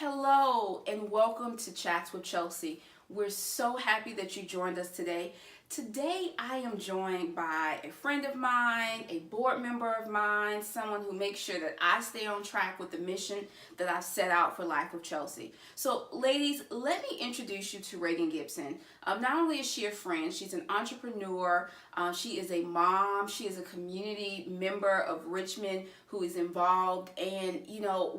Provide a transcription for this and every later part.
Hello and welcome to Chats with Chelsi. We're so happy that you joined us today. Today I am joined by a friend of mine, a board member of mine, someone who makes sure that I stay on track with the mission that I've set out for Life of Chelsi. So ladies, let me introduce you to Raegan Gibson. Not only is she a friend, she's an entrepreneur, she is a mom, she is a community member of Richmond who is involved. And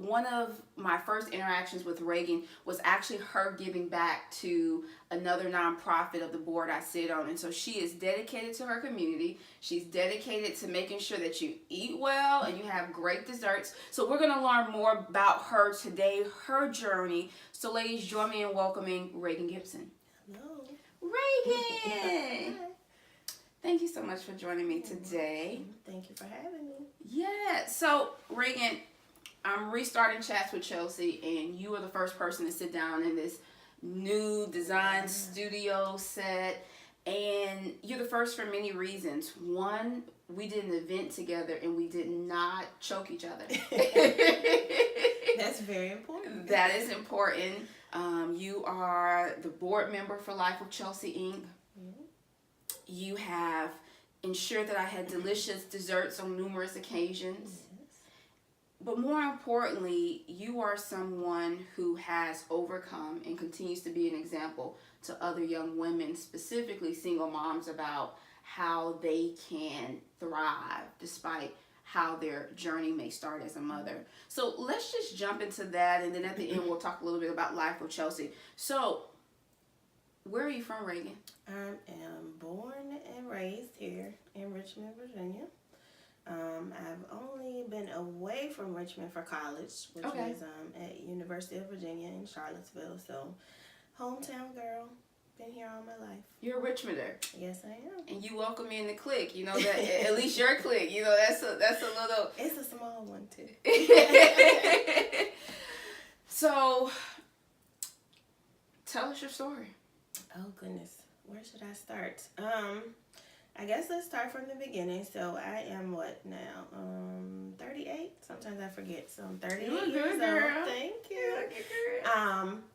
one of my first interactions with Raegan was actually her giving back to another nonprofit of the board I sit on. And so she is dedicated to her community. She's dedicated to making sure that you eat well and you have great desserts. So we're going to learn more about her today, her journey. So ladies, join me in welcoming Raegan Gibson. Hello. Reagan! Thank you so much for joining me today. Thank you for having me. Yeah, so Raegan, I'm restarting Chats with Chelsi, and you are the first person to sit down in this new design studio set, and you're the first for many reasons. One, we did an event together and we did not choke each other. That's very important. That is important. You are the board member for Life of Chelsi Inc. You have ensured that I had delicious desserts on numerous occasions. But more importantly, you are someone who has overcome and continues to be an example to other young women, specifically single moms, about how they can thrive despite how their journey may start as a mother. So let's just jump into that, and then at the end we'll talk a little bit about Life with Chelsi. So where are you from, Raegan? I am born and raised here in Richmond, Virginia. I've only been away from Richmond for college, which was at University of Virginia in Charlottesville. So, hometown girl, been here all my life. You're a Richmonder. Yes, I am. And you welcome me in the clique. You know that at least your clique. You know that's a little. It's a small one too. So, tell us your story. Oh goodness, where should I start? I guess let's start from the beginning. So I am what now? 38. Sometimes I forget. So I'm 38 years old. Thank you.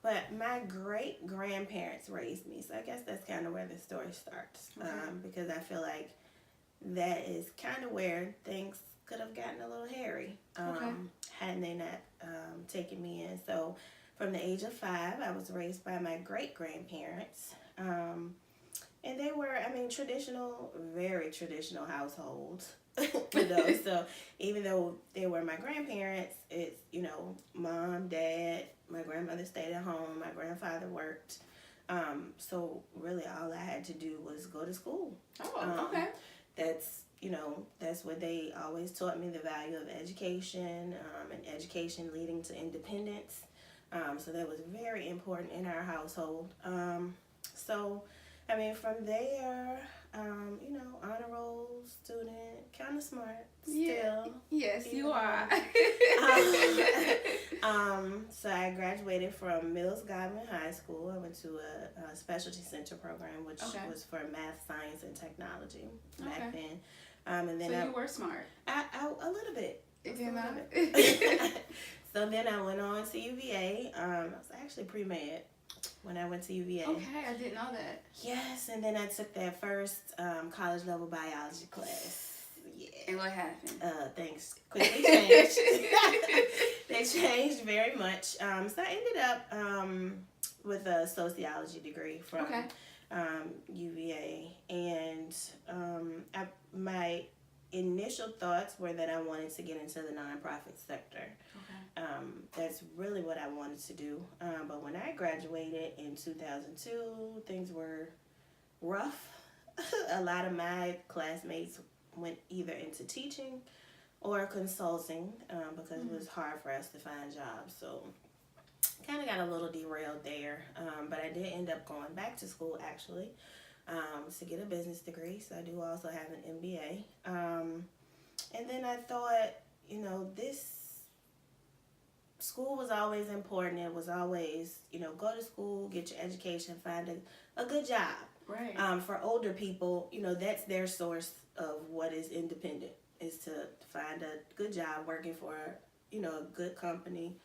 But my great grandparents raised me. So I guess that's kind of where the story starts. Because I feel like that is kind of where things could have gotten a little hairy. Hadn't they not taken me in. So from the age of 5, I was raised by my great grandparents. And they were, traditional, very traditional households, So even though they were my grandparents, it's, mom, dad, my grandmother stayed at home, my grandfather worked. So really all I had to do was go to school. That's what they always taught me, the value of education, and education leading to independence. So that was very important in our household. From there, honor roll student, kind of smart still. Yeah. Yes, you are. So I graduated from Mills Godwin High School. I went to a specialty center program, which was for math, science, and technology back then. And then so you were smart. A little bit. So then I went on to UVA. I was actually pre-med when I went to UVA. Okay, I didn't know that. Yes, and then I took that first college level biology class. Yeah. And what happened? Things quickly changed. They changed very much. So I ended up with a sociology degree from UVA, and my initial thoughts were that I wanted to get into the nonprofit sector. That's really what I wanted to do. But when I graduated in 2002, things were rough. A lot of my classmates went either into teaching or consulting because it was hard for us to find jobs. So kind of got a little derailed there. But I did end up going back to school actually to get a business degree. So I do also have an MBA. And then I thought, this school was always important. It was always, go to school, get your education, find a good job. Right. For older people, that's their source of what is independent, is to find a good job working for you know, a good company,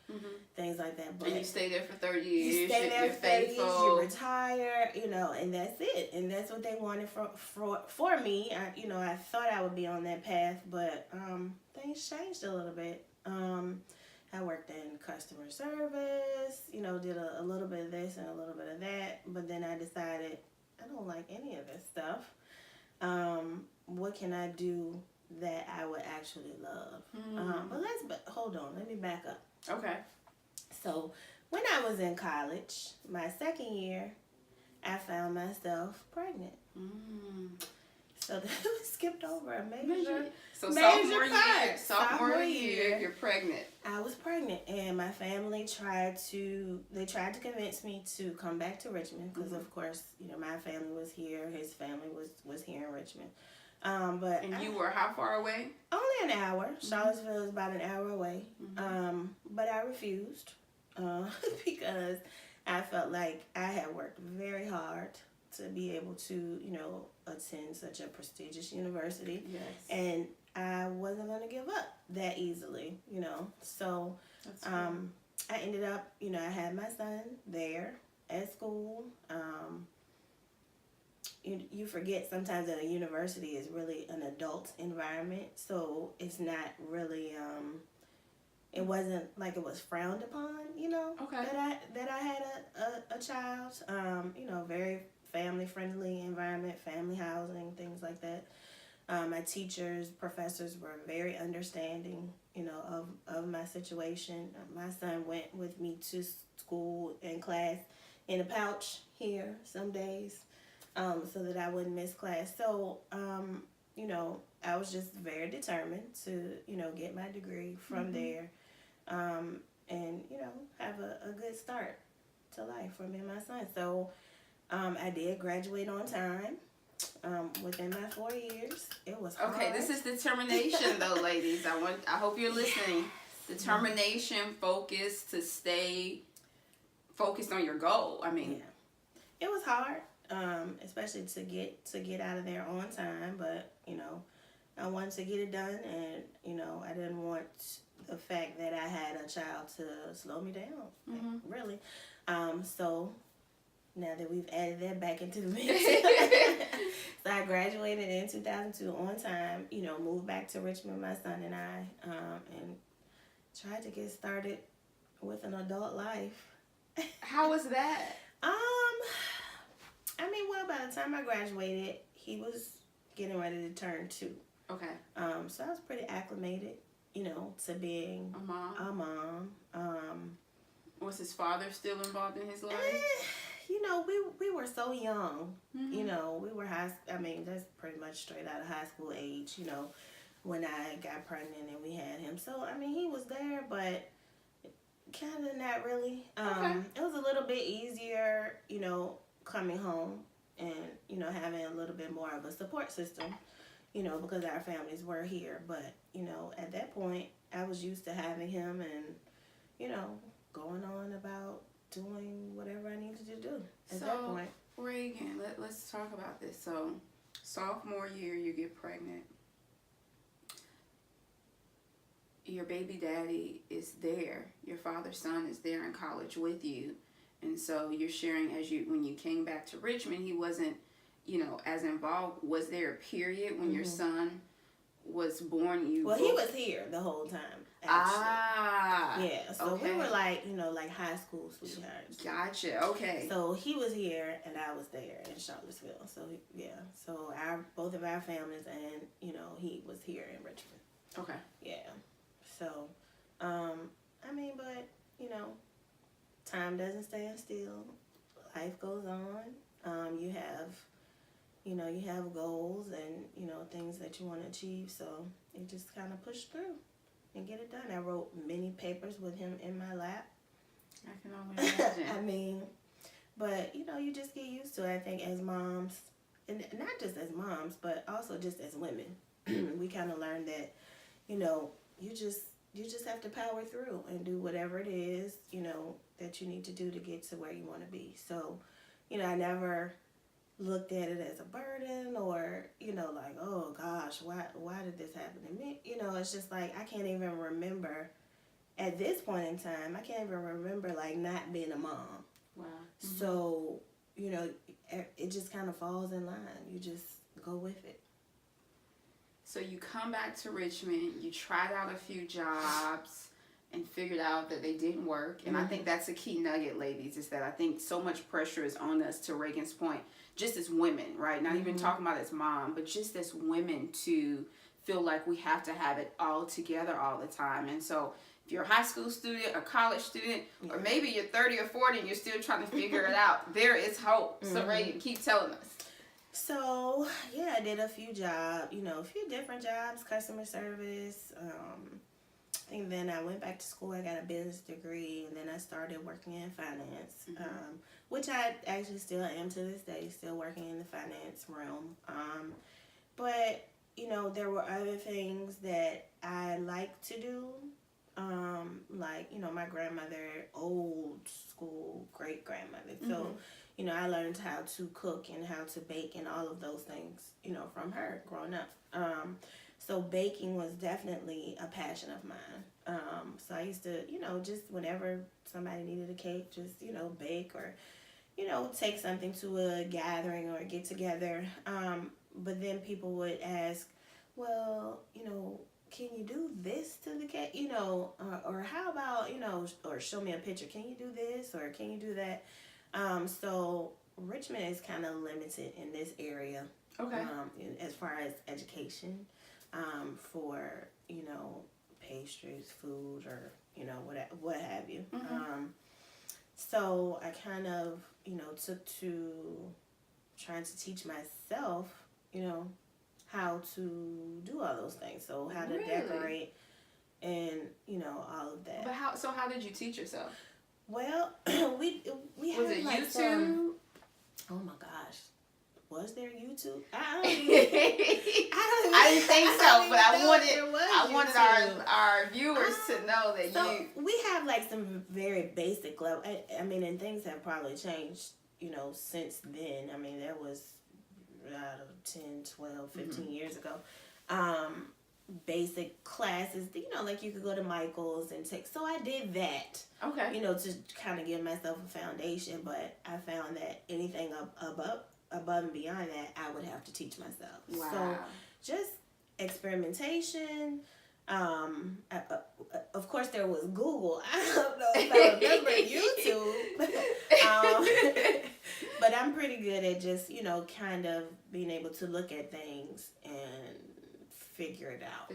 things like that. But and you stay there for 30 years. You stay there you're for 30 years, faithful. you retire, you know, and that's it. And that's what they wanted for me. I thought I would be on that path, but things changed a little bit. I worked in customer service, you know, did a little bit of this and a little bit of that, but then I decided I don't like any of this stuff. What can I do that I would actually love? But hold on, let me back up. Okay. So when I was in college, my second year, I found myself pregnant. So we skipped over a major sophomore year, you're pregnant. I was pregnant, and my family tried to convince me to come back to Richmond because, of course, you know, my family was here, his family was here in Richmond. And you were how far away? Only an hour. Charlottesville is about an hour away. But I refused because I felt like I had worked very hard to be able to, you know, attend such a prestigious university. Yes. And I wasn't going to give up that easily, you know. So I ended up, you know, I had my son there at school. You forget sometimes that a university is really an adult environment, so it's not really it wasn't like it was frowned upon, you know. Okay. That I had a child, you know, very family friendly environment, family housing, things like that. My teachers, professors were very understanding, you know, of my situation. My son went with me to school and class in a pouch here some days. So that I wouldn't miss class. So, you know, I was just very determined to, you know, get my degree from there, and, you know, have a good start to life for me and my son. So, I did graduate on time, within my 4 years. It was hard. Okay, this is determination though, ladies. I hope you're listening. Yes. Determination, focus to stay focused on your goal. I mean, it was hard. Especially to get out of there on time, but you know, I wanted to get it done, and you know, I didn't want the fact that I had a child to slow me down, really. So now that we've added that back into the mix, so I graduated in 2002 on time. You know, moved back to Richmond, my son and I, and tried to get started with an adult life. How was that? I mean, well, by the time I graduated, he was getting ready to turn 2. Okay. So I was pretty acclimated, you know, to being a mom. Was his father still involved in his life? You know, we were so young. You know, we were that's pretty much straight out of high school age, you know, when I got pregnant and we had him. So, I mean, he was there, but kind of not really. It was a little bit easier, you know, coming home and, you know, having a little bit more of a support system, you know, because our families were here. But, you know, at that point, I was used to having him and, you know, going on about doing whatever I needed to do at that point. Raegan, let's talk about this. So, sophomore year, you get pregnant. Your baby daddy is there. Your father's son is there in college with you. And so you're sharing when you came back to Richmond, he wasn't, you know, as involved. Was there a period when your son was born? He was here the whole time, actually. Yeah, so we were like, you know, like high school sweethearts. Gotcha, okay. So he was here and I was there in Charlottesville. So, so both of our families and, you know, he was here in Richmond. Okay. Yeah. So, I mean, but, you know, time doesn't stand still. Life goes on. You have goals and, you know, things that you want to achieve. So you just kind of push through and get it done. I wrote many papers with him in my lap. I can only imagine. I mean, but, you know, you just get used to it, I think, as moms. And not just as moms, but also just as women. We kind of learned that, you know, you just have to power through and do whatever it is, you know, that you need to do to get to where you want to be. So, you know, I never looked at it as a burden or, you know, like, oh gosh, why did this happen to me? You know, it's just like I can't even remember at this point in time, I can't even remember like not being a mom. Wow. Mm-hmm. So, you know, it just kind of falls in line. You just go with it. So you come back to Richmond, you tried out a few jobs and figured out that they didn't work. And I think that's a key nugget, ladies, is that I think so much pressure is on us, to Raegan's point, just as women, right? Not even talking about as mom, but just as women, to feel like we have to have it all together all the time. And so if you're a high school student, a college student, or maybe you're 30 or 40 and you're still trying to figure it out, there is hope. So Raegan, keep telling us. So, yeah, I did a few jobs, a few different jobs, customer service. I think then I went back to school. I got a business degree, and then I started working in finance, which I actually still am to this day, still working in the finance realm. But, there were other things that I like to do. Like, my grandmother, old school great grandmother. So, I learned how to cook and how to bake and all of those things, from her growing up. So baking was definitely a passion of mine. So I used to, just whenever somebody needed a cake, just, bake or, take something to a gathering or a get together. But then people would ask, well, can you do this to the cake? Or how about, or show me a picture. Can you do this or can you do that? So Richmond is kind of limited in this area. Okay. As far as education, for, pastries, food, or, what have you. So I kind of, took to trying to teach myself, how to do all those things. So how to decorate and, all of that. But how did you teach yourself? Well, we had was it like YouTube? Oh my gosh, was there YouTube? I didn't think so, but I wanted our viewers to know that we have like some very basic level. I mean, and things have probably changed, since then. I mean, that was 10, 12, 15 years ago. Basic classes, like you could go to Michael's and take. So I did that. Okay. To kind of give myself a foundation, but I found that anything above and beyond that, I would have to teach myself. Wow. So just experimentation. Of course, there was Google. I don't know if I remember YouTube. But I'm pretty good at just, kind of being able to look at things and figure it out.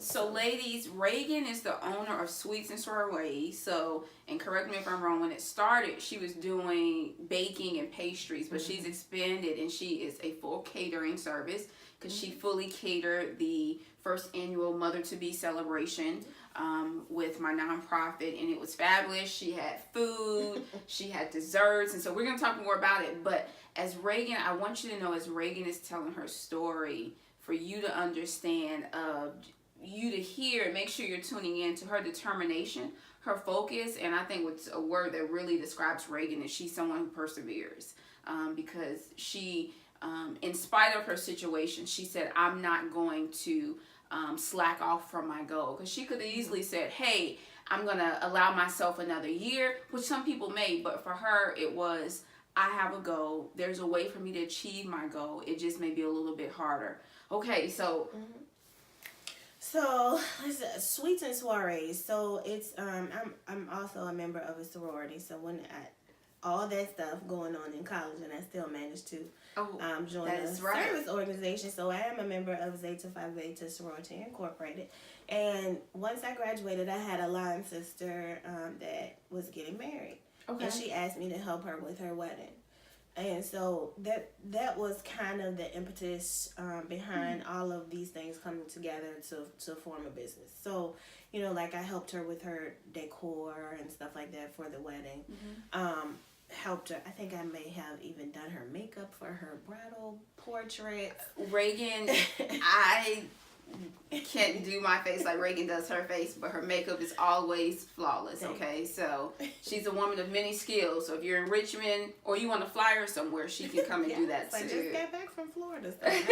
So ladies, Raegan is the owner of Sweets and Soirees. So, and correct me if I'm wrong, when it started, she was doing baking and pastries, but she's expanded and she is a full catering service, because she fully catered the first annual Mother-to-Be celebration with my nonprofit, and it was fabulous. She had food, she had desserts, and so we're going to talk more about it. But as Raegan, I want you to know, as Raegan is telling her story, for you to understand, you to hear and make sure you're tuning in to her determination, her focus, and I think what's a word that really describes Raegan is she's someone who perseveres, because she, in spite of her situation, she said, I'm not going to slack off from my goal, because she could have easily said, hey, I'm going to allow myself another year, which some people may, but for her it was, I have a goal. There's a way for me to achieve my goal. It just may be a little bit harder. Okay, so So Sweets and Soirees. So it's I'm also a member of a sorority. So when all that stuff going on in college, and I still managed to join a service organization. So I am a member of Zeta Phi Beta Sorority Incorporated. And once I graduated, I had a line sister that was getting married. Okay. And she asked me to help her with her wedding. And so that was kind of the impetus behind all of these things coming together to form a business. So, like I helped her with her decor and stuff like that for the wedding. Helped her. I think I may have even done her makeup for her bridal portrait. Raegan, I can't do my face like Raegan does her face, but her makeup is always flawless, okay? So she's a woman of many skills. So if you're in Richmond or you want to fly her somewhere, she can come and do that too. I just got back from Florida, so I'm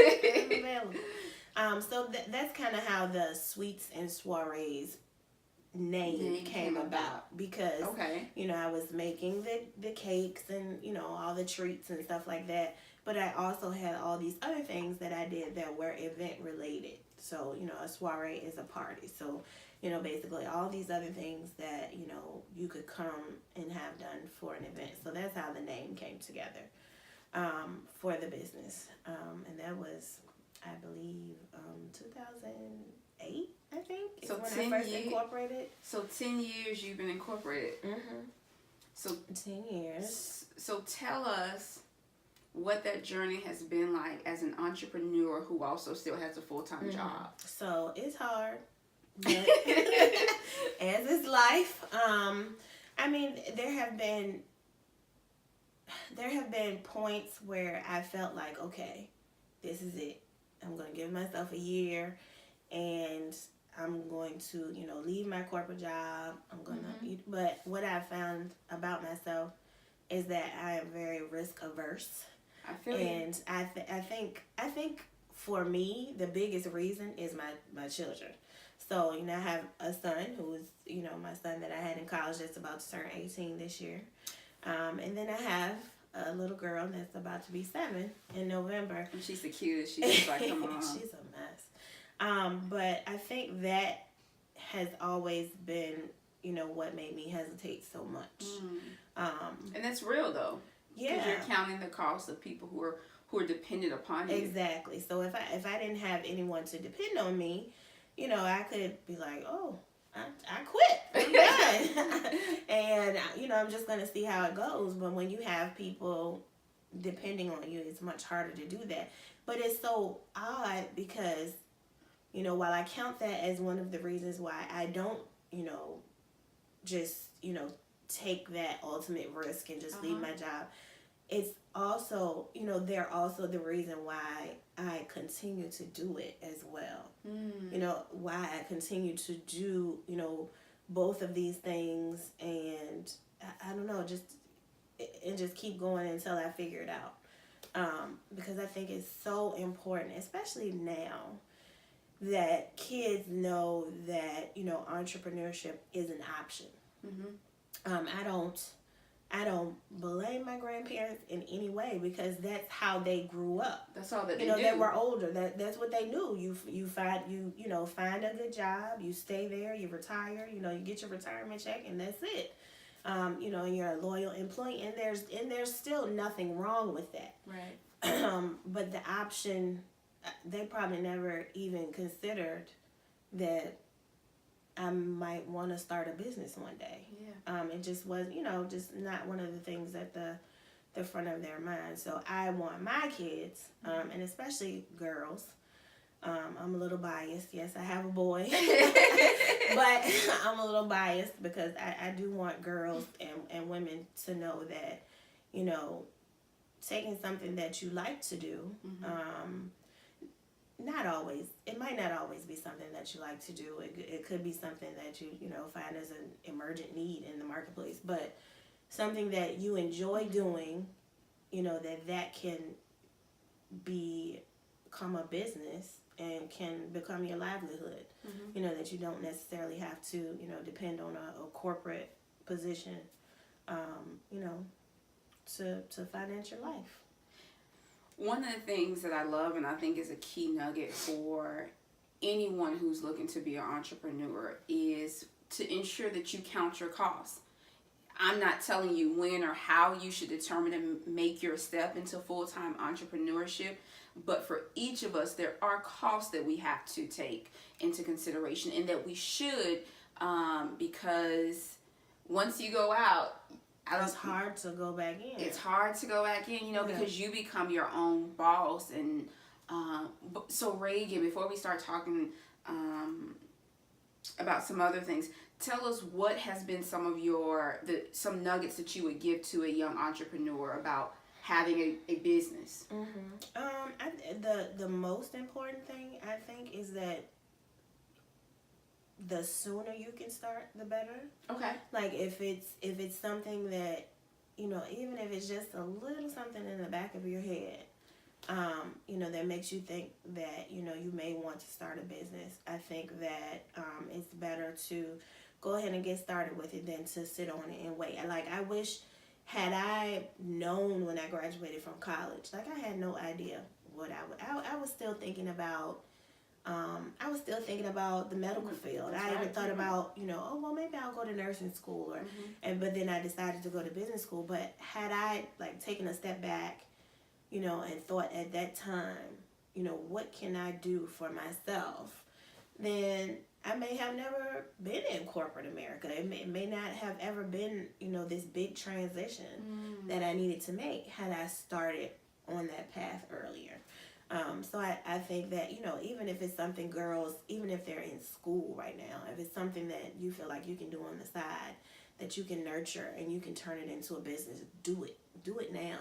available. So that's kind of how the Sweets and Soirees name came about because okay. I was making the cakes and all the treats and stuff like that, but I also had all these other things that I did that were event related. So a soiree is a party, so basically all these other things that you could come and have done for an event. So that's how the name came together for the business, and that was, I believe, 2008, I think, is so when I first incorporated. So 10 years you've been incorporated. Mm-hmm. So 10 years. So tell us what that journey has been like as an entrepreneur who also still has a full-time job. So it's hard, but as is life. I mean, there have been points where I felt like, okay, this is it. I'm going to give myself a year, and I'm going to, leave my corporate job. I'm going to, but what I found about myself is that I am very risk averse. I feel and I think for me, the biggest reason is my children. So, I have a son who is, my son that I had in college that's about to turn 18 this year. And then I have a little girl that's about to be 7 in November. And she's the cutest. She's just like, come on. She's a mess. But I think that has always been, what made me hesitate so much. And that's real, though. Yeah. Because you're counting the cost of people who are dependent upon you. Exactly. So if I didn't have anyone to depend on me, I could be like, oh, I quit. I'm done. And, I'm just going to see how it goes. But when you have people depending on you, it's much harder to do that. But it's so odd because, while I count that as one of the reasons why I don't, just, take that ultimate risk and just leave my job, it's also, they're also the reason why I continue to do it as well. Why I continue to do, both of these things, and I don't know, just keep going until I figure it out. Because I think it's so important, especially now, that kids know that, entrepreneurship is an option. I don't blame my grandparents in any way because that's how they grew up. That's all that they do. They were older. That's what they knew. You find find a good job. You stay there. You retire. You get your retirement check, and that's it. And you're a loyal employee, and there's still nothing wrong with that. Right. But the option, they probably never even considered that I might want to start a business one day. Yeah. It just was, just not one of the things at the front of their mind. So I want my kids, and especially girls. I'm a little biased. Yes, I have a boy, but I'm a little biased because I do want girls and women to know that, taking something that you like to do, it might not always be something that you like to do. It could be something that you find as an emergent need in the marketplace, but something that you enjoy doing, that can become a business and can become your livelihood. That you don't necessarily have to depend on a corporate position to finance your life. One of the things that I love and I think is a key nugget for anyone who's looking to be an entrepreneur is to ensure that you count your costs. I'm not telling you when or how you should determine and make your step into full-time entrepreneurship, but for each of us, there are costs that we have to take into consideration and that we should, because once you go out, it's hard to go back in. It's hard to go back in, because you become your own boss. And so Raegan, before we start talking about some other things, tell us what has been some of some nuggets that you would give to a young entrepreneur about having a business. The most important thing I think is that the sooner you can start, the better. Okay. Like if it's something that, even if it's just a little something in the back of your head, that makes you think that, you may want to start a business. I think that it's better to go ahead and get started with it than to sit on it and wait. Like, I wish, had I known when I graduated from college, like, I had no idea what I was still thinking about. The medical field. That's I even right. thought about, oh, well, maybe I'll go to nursing school, but then I decided to go to business school. But had I, like, taken a step back, and thought at that time, what can I do for myself, then I may have never been in corporate America. It may not have ever been, this big transition that I needed to make had I started on that path earlier. So I think that, even if it's something girls, even if they're in school right now, if it's something that you feel like you can do on the side, that you can nurture and you can turn it into a business, do it. Do it now.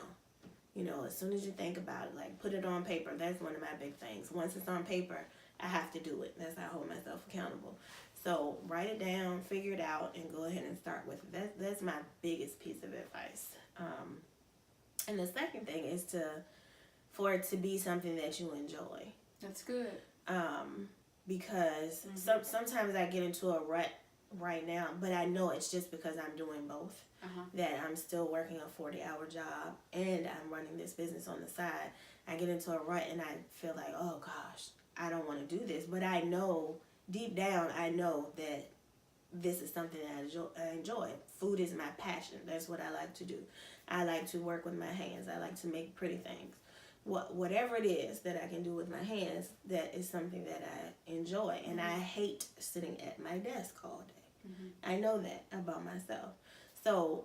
As soon as you think about it, like, put it on paper. That's one of my big things. Once it's on paper, I have to do it. That's how I hold myself accountable. So write it down, figure it out, and go ahead and start with it. That's my biggest piece of advice. And the second thing is for it to be something that you enjoy. That's good. Because sometimes I get into a rut right now, but I know it's just because I'm doing both. That I'm still working a 40-hour job and I'm running this business on the side. I get into a rut and I feel like, oh gosh, I don't want to do this. But I know, deep down, I know that this is something that I enjoy. Food is my passion. That's what I like to do. I like to work with my hands. I like to make pretty things. Whatever it is that I can do with my hands, that is something that I enjoy. And I hate sitting at my desk all day. I know that about myself. So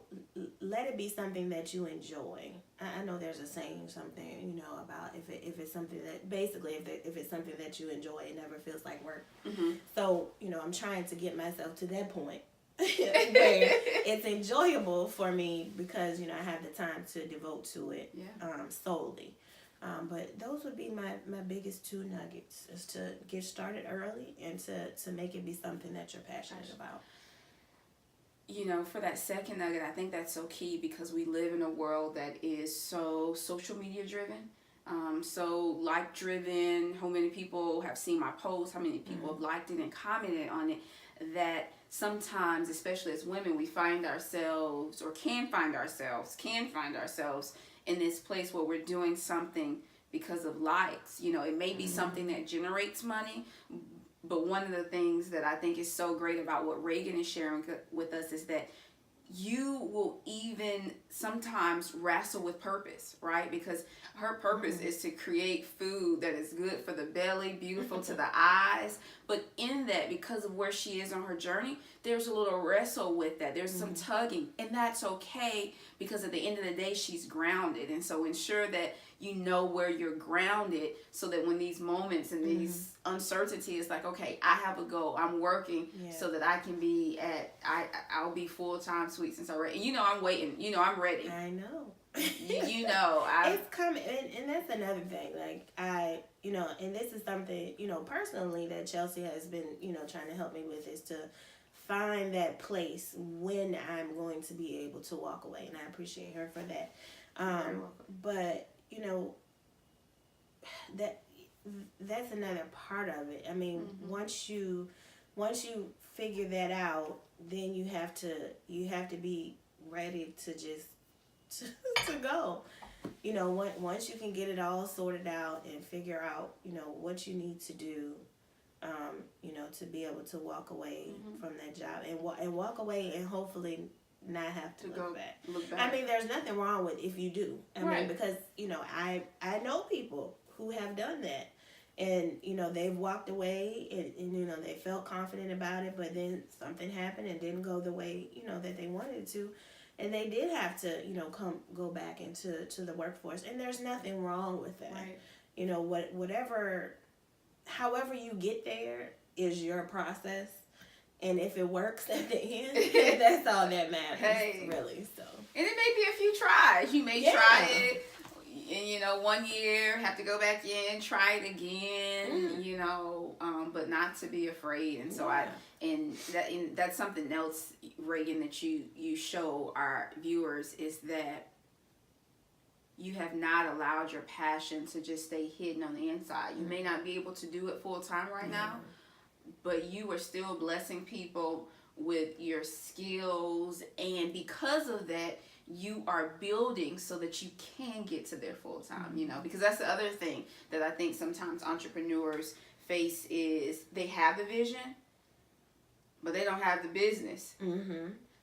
let it be something that you enjoy. I know there's a saying, something, about if it's something that, basically, if it's something that you enjoy, it never feels like work. So, I'm trying to get myself to that point where it's enjoyable for me because, I have the time to devote to it solely. But those would be my biggest two nuggets, is to get started early and to make it be something that you're passionate about. For that second nugget, I think that's so key because we live in a world that is so social media driven, so like driven. How many people have seen my posts, how many people have liked it and commented on it, that sometimes, especially as women, we find ourselves, or can find ourselves in this place where we're doing something because of likes. It may be something that generates money, but one of the things that I think is so great about what Raegan is sharing with us is that you will even sometimes wrestle with purpose, right? Because her purpose is to create food that is good for the belly, beautiful to the eyes. But in that, because of where she is on her journey, there's a little wrestle with that. There's some tugging, and that's okay, because at the end of the day, she's grounded. And so ensure that you know where you're grounded, so that when these moments and these uncertainty, it's like, okay, I have a goal. I'm working so that I can be I'll be full-time Sweets and So Right. And I'm waiting. I'm ready. I know. It's coming. And that's another thing. Like, and this is something, personally that Chelsi has been, trying to help me with, is to find that place when I'm going to be able to walk away. And I appreciate her for that. Very welcome. But, that's another part of it. I mean, once you figure that out, then you have to be ready to just to go. Once you can get it all sorted out and figure out, what you need to do, to be able to walk away from that job and walk away and hopefully not have to look back. I mean, there's nothing wrong with if you do. I mean, because, I know people who have done that. And, they've walked away and they felt confident about it, but then something happened and didn't go the way, that they wanted it to. And they did have to, go back into the workforce. And there's nothing wrong with that. Right. However you get there is your process. And if it works at the end, that's all that matters, really. So. And it may be a few tries. You may try it. And 1 year, have to go back in, try it again, but not to be afraid. And so that's something else, Raegan, that you show our viewers, is that you have not allowed your passion to just stay hidden on the inside. You may not be able to do it full time right now, but you are still blessing people with your skills, and because of that, you are building so that you can get to their full time, you know, because that's the other thing that I think sometimes entrepreneurs face is they have the vision, but they don't have the business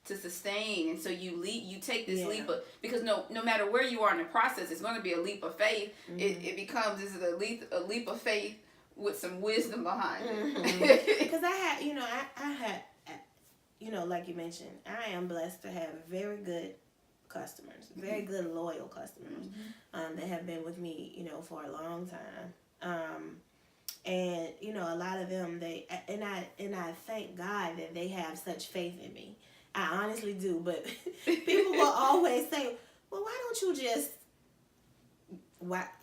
to sustain. And so you take this leap of, because no matter where you are in the process, it's going to be a leap of faith. It becomes, this is a leap of faith with some wisdom behind it. Because I had, like you mentioned, I am blessed to have very good customers, very good loyal customers that have been with me, for a long time. And a lot of them, I thank God that they have such faith in me. I honestly do, but people will always say, well, why don't you just,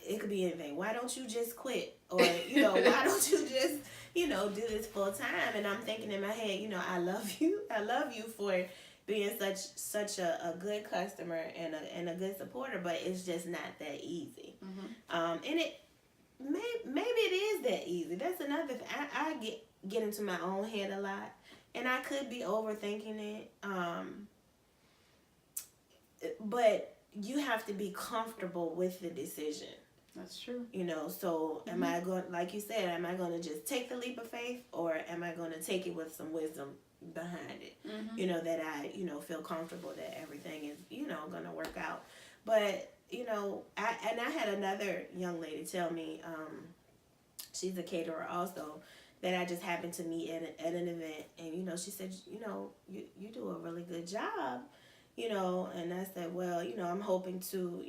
it could be anything. Why don't you just quit? Or, why don't you just, do this full time? And I'm thinking in my head, I love you. I love you for being such a good customer and a good supporter, but it's just not that easy. And it maybe it is that easy. That's another thing. I get into my own head a lot, and I could be overthinking it. But you have to be comfortable with the decision. That's true. So am I going, like you said, am I going to just take the leap of faith, or am I going to take it with some wisdom behind it? That I, feel comfortable that everything is, going to work out. But, I had another young lady tell me, she's a caterer also, that I just happened to meet at an event. And, she said, you do a really good job, and I said, well, I'm hoping to,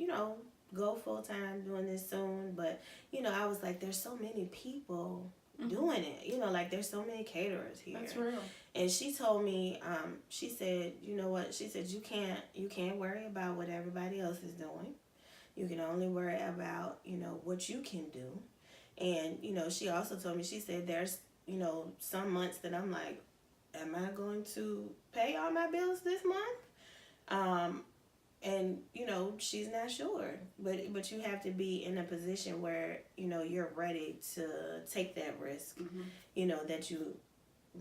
go full time doing this soon. But, I was like, there's so many people doing it, like there's so many caterers here. That's real. And she told me, she said, you know what? She said, you can't worry about what everybody else is doing. You can only worry about, what you can do. And, she also told me, she said, there's, some months that I'm like, am I going to pay all my bills this month? And, she's not sure. But you have to be in a position where, you're ready to take that risk, that you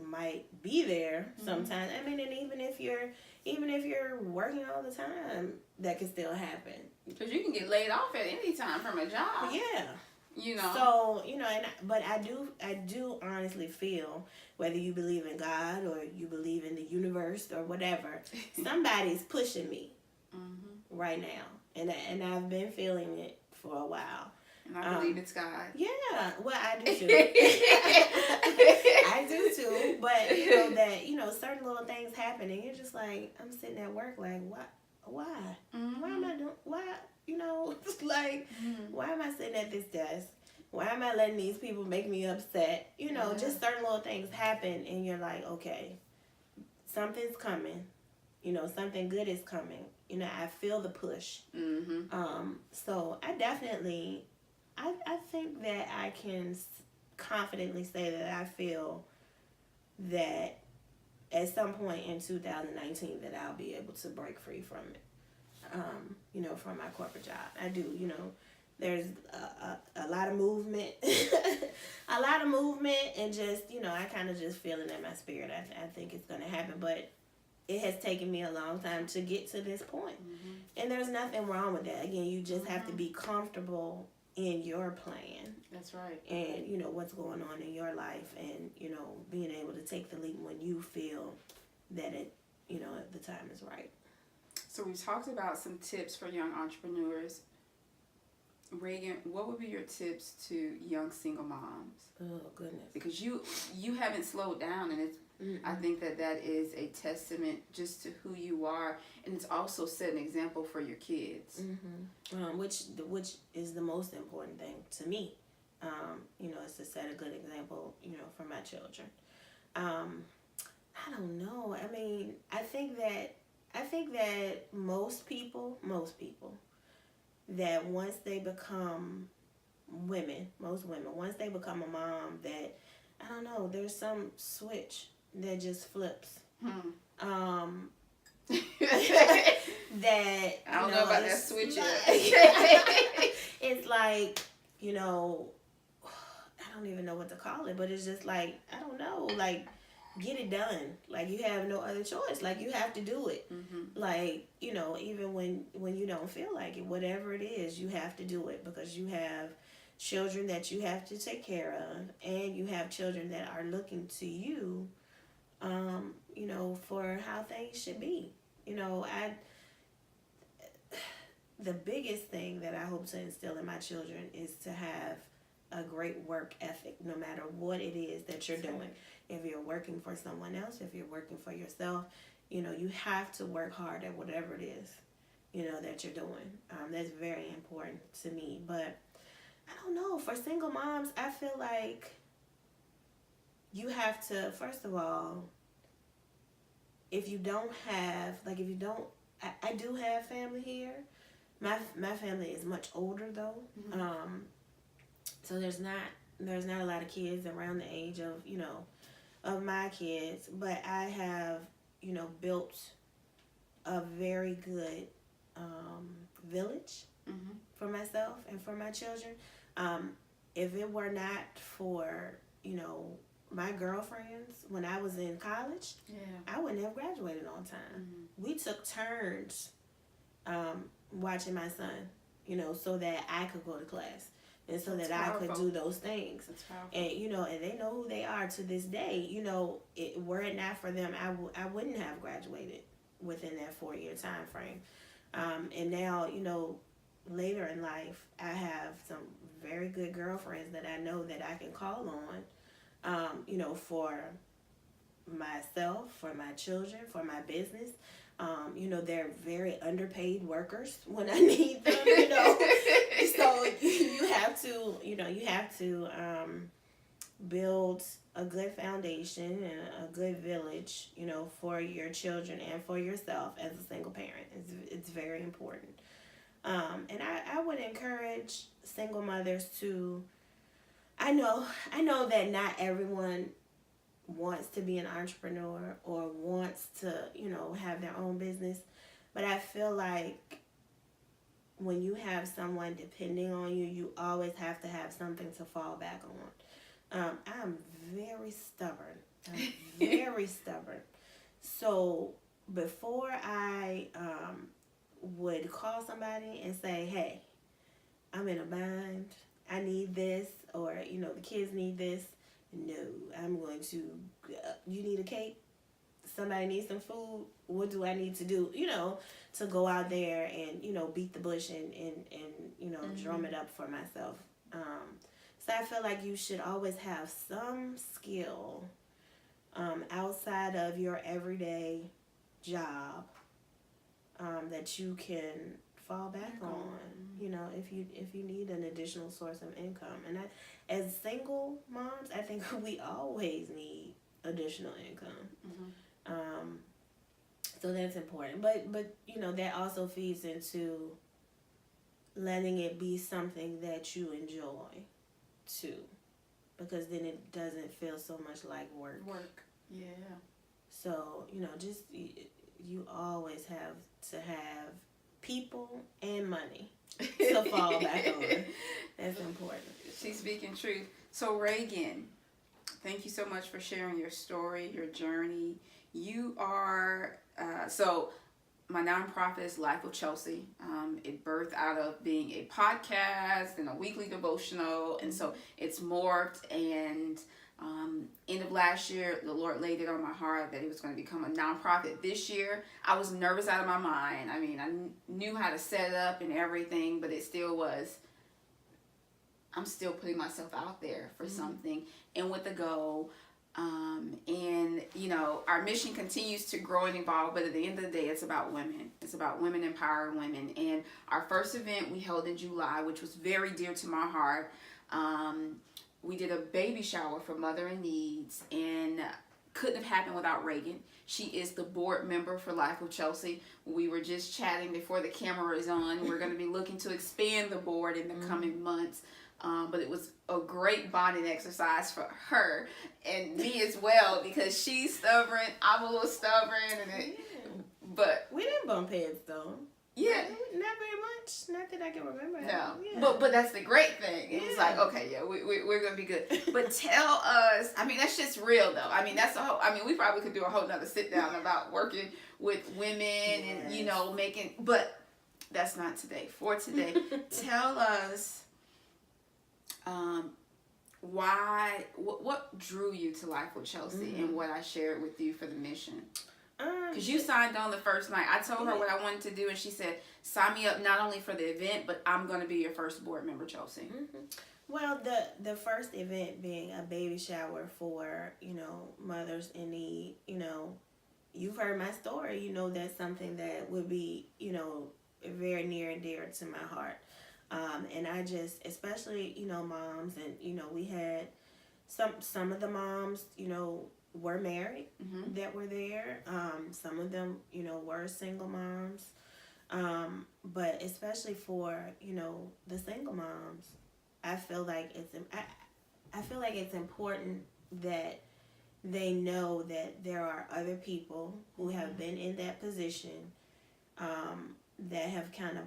might be there sometimes. I mean, and even if you're working all the time, that can still happen. Because you can get laid off at any time from a job. Yeah. So, but I do honestly feel, whether you believe in God or you believe in the universe or whatever, somebody's pushing me right now. And I've been feeling it for a while. And I believe it's God. Yeah, well, I do too. I do too. But, that, certain little things happen and you're just like, I'm sitting at work like, why? Why am I doing, why, like, why am I sitting at this desk? Why am I letting these people make me upset? Just certain little things happen and you're like, okay, something's coming. Something good is coming. I feel the push. So I definitely, I think that I can confidently say that I feel that at some point in 2019 that I'll be able to break free from it. From my corporate job. I do, there's a lot of movement, and just, I kind of just feel it in my spirit. I think it's going to happen, but it has taken me a long time to get to this point. And there's nothing wrong with that. Again, you just have to be comfortable in your plan. That's right. And, what's going on in your life, and, being able to take the leap when you feel that it, the time is right. So we've talked about some tips for young entrepreneurs. Raegan, what would be your tips to young single moms? Oh, goodness. Because you haven't slowed down, and it's I think that is a testament just to who you are, and it's also set an example for your kids. Which is the most important thing to me. Is to set a good example, for my children. I don't know. I mean, I think that most people, that once they become most women, once they become a mom, that, I don't know, there's some switch that just flips. That I don't know about that switch yet. It's like, I don't even know what to call it, but it's just like, I don't know, like get it done. Like, you have no other choice. Like, you have to do it. Mm-hmm. Like, you know, even when you don't feel like it, whatever it is, you have to do it, because you have children that you have to take care of, and you have children that are looking to you, you know, for how things should be. You know, the biggest thing that I hope to instill in my children is to have a great work ethic, no matter what it is that you're doing. If you're working for someone else, if you're working for yourself, you know, you have to work hard at whatever it is, you know, that you're doing. That's very important to me. But I don't know, for single moms, I feel like you have to, first of all, if you don't have, like, if you don't, I do have family here. My family is much older though. Mm-hmm. So there's not a lot of kids around the age of, you know, of my kids, but I have, you know, built a very good village Mm-hmm. for myself and for my children. If it were not for, you know, my girlfriends when I was in college, I wouldn't have graduated on time. Mm-hmm. We took turns watching my son, you know, so that I could go to class. And so That's that powerful. I could do those things. That's powerful. And, you know, and they know who they are to this day. You know, were it not for them, I wouldn't have graduated within that 4-year time frame. And now, you know, later in life, I have some very good girlfriends that I know that I can call on, you know, for myself, for my children, for my business. You know, they're very underpaid workers when I need them, you know. So you have to, you know, build a good foundation and a good village, you know, for your children and for yourself as a single parent. It's very important. And I would encourage single mothers to, I know that not everyone wants to be an entrepreneur or wants to, you know, have their own business, but I feel like when you have someone depending on you, you always have to have something to fall back on. I'm very stubborn. So before I would call somebody and say, hey, I'm in a bind, I need this, or, you know, the kids need this, no, I'm going to, you need a cake? Somebody needs some food? What do I need to do, you know, to go out there and, you know, beat the bush and you know, drum it up for myself. So I feel like you should always have some skill outside of your everyday job that you can fall back on, you know, if you need an additional source of income. And as single moms, I think we always need additional income. So that's important. But you know, that also feeds into letting it be something that you enjoy too, because then it doesn't feel so much like work. Yeah. So, you know, just you always have to have people and money to fall back on. That's important. She's speaking truth. So Raegan, thank you so much for sharing your story, your journey. You are, so my nonprofit is Life with Chelsi. It birthed out of being a podcast and a weekly devotional. And so it's morphed, and end of last year, the Lord laid it on my heart that it was going to become a nonprofit. This year, I was nervous out of my mind. I mean, I knew how to set it up and everything, but it still was, I'm still putting myself out there for something and with a goal. And, you know, our mission continues to grow and evolve, but at the end of the day, it's about women. It's about women empowering women. And our first event we held in July, which was very dear to my heart. We did a baby shower for Mother in Needs, and couldn't have happened without Raegan. She is the board member for Life with Chelsi. We were just chatting before the camera is on. We're going to be looking to expand the board in the coming months. But it was a great bonding exercise for her and me as well, because she's stubborn, I'm a little stubborn, but we didn't bump heads though. Yeah, not not very much. Not that I can remember. No, Yeah. but that's the great thing. It was like, okay, yeah, we're gonna be good. But tell us, I mean, that's just real though. I mean, that's a whole. I mean, we probably could do a whole nother sit down about working with women and making. But that's not today. For today, tell us, why, what drew you to Life with Chelsi and what I shared with you for the mission. Because you signed on the first night. I told her what I wanted to do, and she said, sign me up not only for the event, but I'm going to be your first board member, Chelsi. Well, the first event being a baby shower for, mothers in need, you've heard my story. That's something that would be, very near and dear to my heart. And I just, especially, moms, and, we had some of the moms, were married that were there. Some of them, were single moms. But especially for, the single moms, I feel like it's important that they know that there are other people who have been in that position, that have kind of,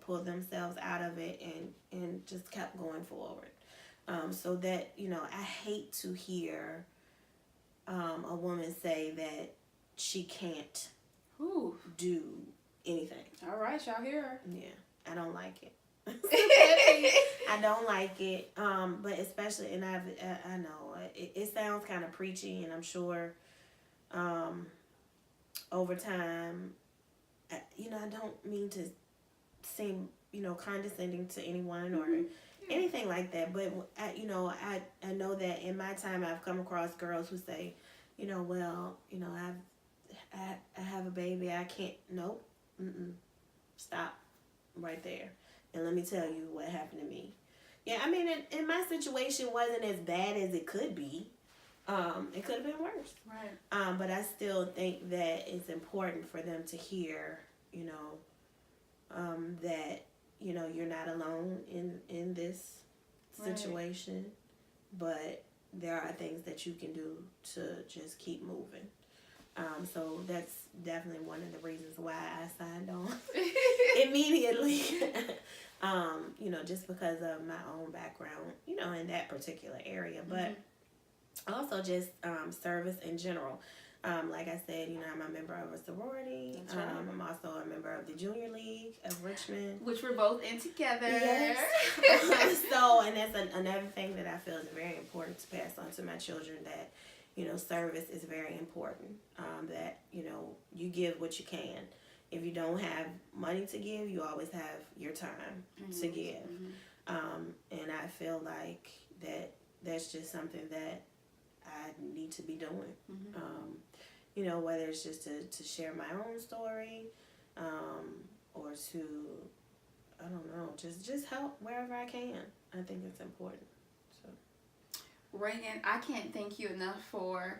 pulled themselves out of it and just kept going forward. So that, I hate to hear a woman say that she can't do anything. All right, y'all hear her. Yeah, I don't like it. I don't like it. But especially, and I know it sounds kind of preachy, and I'm sure over time, I don't mean to seem, condescending to anyone or anything like that. But I know that in my time I've come across girls who say, well, I have a baby. I can't. Nope. Stop right there. And let me tell you what happened to me. Yeah, I mean, in my situation wasn't as bad as it could be. It could have been worse. Right. But I still think that it's important for them to hear, that, you're not alone in this situation. Right. But there are things that you can do to just keep moving. So that's definitely one of the reasons why I signed on immediately. Just because of my own background, in that particular area. But also just service in general. Like I said, I'm a member of a sorority. Right. I'm also a member of the Junior League of Richmond. Which we're both in together. Yes. And that's another thing that I feel is very important to pass on to my children, that, service is very important. That, you give what you can. If you don't have money to give, you always have your time to give. And I feel like that's just something that I need to be doing. Whether it's just to share my own story, or to, I don't know, just help wherever I can. I think it's important. So, Raegan, I can't thank you enough for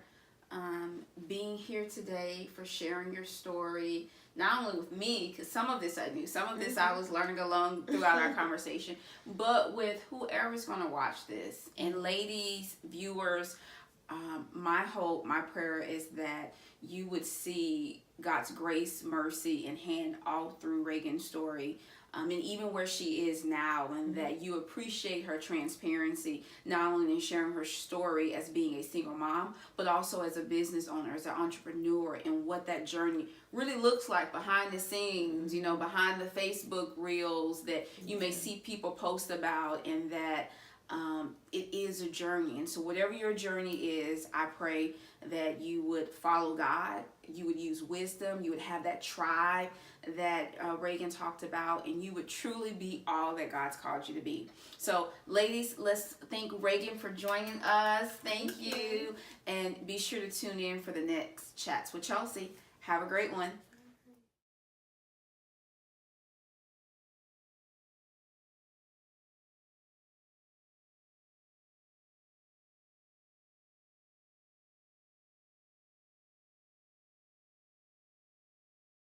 being here today, for sharing your story, not only with me, because some of this I knew, some of this I was learning along throughout our conversation, but with whoever's going to watch this. And ladies, viewers, my hope, my prayer is that you would see God's grace, mercy, and hand all through Raegan's story, and even where she is now, and that you appreciate her transparency, not only in sharing her story as being a single mom, but also as a business owner, as an entrepreneur, and what that journey really looks like behind the scenes, behind the Facebook reels that you may see people post about, and that it is a journey. And so whatever your journey is, I pray that you would follow God, you would use wisdom, you would have that tribe that Raegan talked about, and you would truly be all that God's called you to be. So ladies, let's thank Raegan for joining us. Thank you. And be sure to tune in for the next Chats with Chelsi. Have a great one.